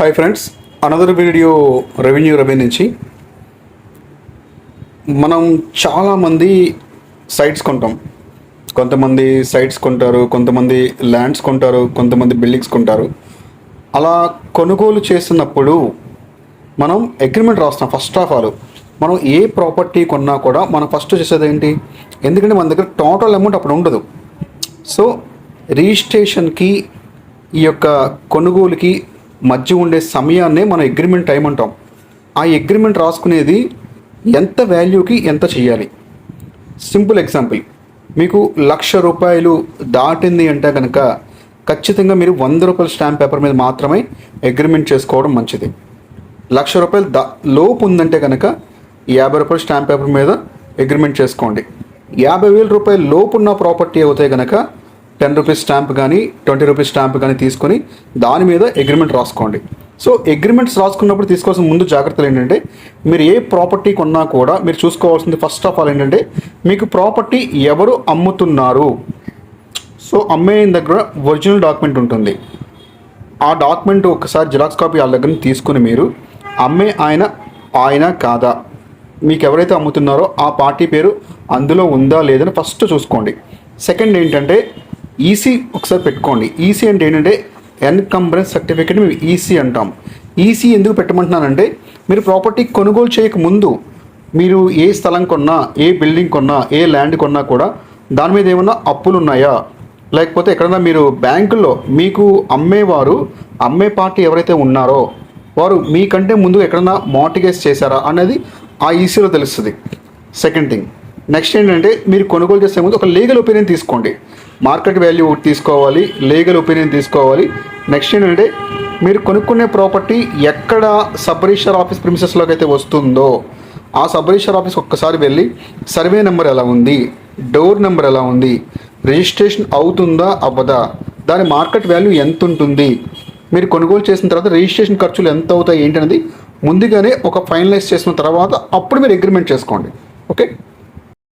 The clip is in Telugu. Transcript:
Hi friends, another video revenue నుంచి మనం చాలామంది సైట్స్ కొంటాం. కొంతమంది సైట్స్ కొంటారు, కొంతమంది ల్యాండ్స్ కొంటారు, కొంతమంది బిల్డింగ్స్ కొంటారు. అలా కొనుగోలు చేస్తున్నప్పుడు మనం అగ్రిమెంట్ రాస్తాం. ఫస్ట్ ఆఫ్ ఆల్ మనం ఏ ప్రాపర్టీ కొన్నా కూడా మనం ఫస్ట్ చేసేది ఏంటి? ఎందుకంటే మన దగ్గర టోటల్ అమౌంట్ అప్పుడు ఉండదు. సో రిజిస్ట్రేషన్కి ఈ యొక్క కొనుగోలుకి మధ్య ఉండే సమయాన్నే మనం అగ్రిమెంట్ టైం అంటాం. ఆ అగ్రిమెంట్ రాసుకునేది ఎంత వాల్యూకి ఎంత చేయాలి. సింపుల్ ఎగ్జాంపుల్, మీకు ₹1,00,000 దాటింది అంటే కనుక ఖచ్చితంగా మీరు ₹100 స్టాంప్ పేపర్ మీద మాత్రమే అగ్రిమెంట్ చేసుకోవడం మంచిది. ₹1,00,000 లోపు ఉందంటే కనుక ₹50 స్టాంప్ పేపర్ మీద అగ్రిమెంట్ చేసుకోండి. ₹50,000 లోపు ఉన్న ప్రాపర్టీ అవుతే కనుక ₹10 స్టాంప్ కానీ ₹20 స్టాంప్ కానీ తీసుకొని దాని మీద అగ్రిమెంట్ రాసుకోండి. సో అగ్రిమెంట్స్ రాసుకున్నప్పుడు తీసుకోవాల్సిన ముందు జాగ్రత్తలు ఏంటంటే, మీరు ఏ ప్రాపర్టీ కొన్నా కూడా మీరు చూసుకోవాల్సింది ఫస్ట్ ఆఫ్ ఆల్ ఏంటంటే, మీకు ప్రాపర్టీ ఎవరు అమ్ముతున్నారు. సో అమ్మే దగ్గర ఒరిజినల్ డాక్యుమెంట్ ఉంటుంది. ఆ డాక్యుమెంట్ ఒకసారి జిరాక్స్ కాపీ వాళ్ళ దగ్గర తీసుకుని మీరు అమ్మే ఆయన కాదా, మీకు ఎవరైతే అమ్ముతున్నారో ఆ పార్టీ పేరు అందులో ఉందా లేదని ఫస్ట్ చూసుకోండి. సెకండ్ ఏంటంటే, ఈసీ ఒకసారి పెట్టుకోండి. ఈసీ అంటే ఏంటంటే ఎన్కంబరెన్స్ సర్టిఫికేట్ మేము ఈసీ అంటాం. ఈసీ ఎందుకు పెట్టమంటున్నానంటే, మీరు ప్రాపర్టీ కొనుగోలు చేయక ముందు మీరు ఏ స్థలం కొన్నా, ఏ బిల్డింగ్ కొన్నా, ఏ ల్యాండ్ కొన్నా కూడా దాని మీద ఏమన్నా అప్పులు ఉన్నాయా, లేకపోతే ఎక్కడన్నా మీరు బ్యాంకుల్లో మీకు అమ్మే పార్టీ ఎవరైతే ఉన్నారో వారు మీకంటే ముందు ఎక్కడన్నా మార్టిగేజ్ చేశారా అనేది ఆ ఈసీలో తెలుస్తుంది. సెకండ్ థింగ్, నెక్స్ట్ ఏంటంటే, మీరు కొనుగోలు చేసే ముందు ఒక లీగల్ ఒపీనియన్ తీసుకోండి. మార్కెట్ వాల్యూ తీసుకోవాలి, లీగల్ ఒపీనియన్ తీసుకోవాలి. నెక్స్ట్ ఏంటంటే, మీరు కొనుక్కునే ప్రాపర్టీ ఎక్కడ సబ్ రిజిస్టర్ ఆఫీస్ ప్రిమిసెస్లోకి అయితే వస్తుందో ఆ సబ్ రిజిస్టర్ ఆఫీస్ ఒక్కసారి వెళ్ళి సర్వే నెంబర్ ఎలా ఉంది, డోర్ నెంబర్ ఎలా ఉంది, రిజిస్ట్రేషన్ అవుతుందా అవ్వదా, దాని మార్కెట్ వాల్యూ ఎంత ఉంటుంది, మీరు కొనుగోలు చేసిన తర్వాత రిజిస్ట్రేషన్ ఖర్చులు ఎంత అవుతాయి ఏంటనేది ముందుగానే ఒక ఫైనలైజ్ చేసిన తర్వాత అప్పుడు మీరు అగ్రిమెంట్ చేసుకోండి. ఓకే.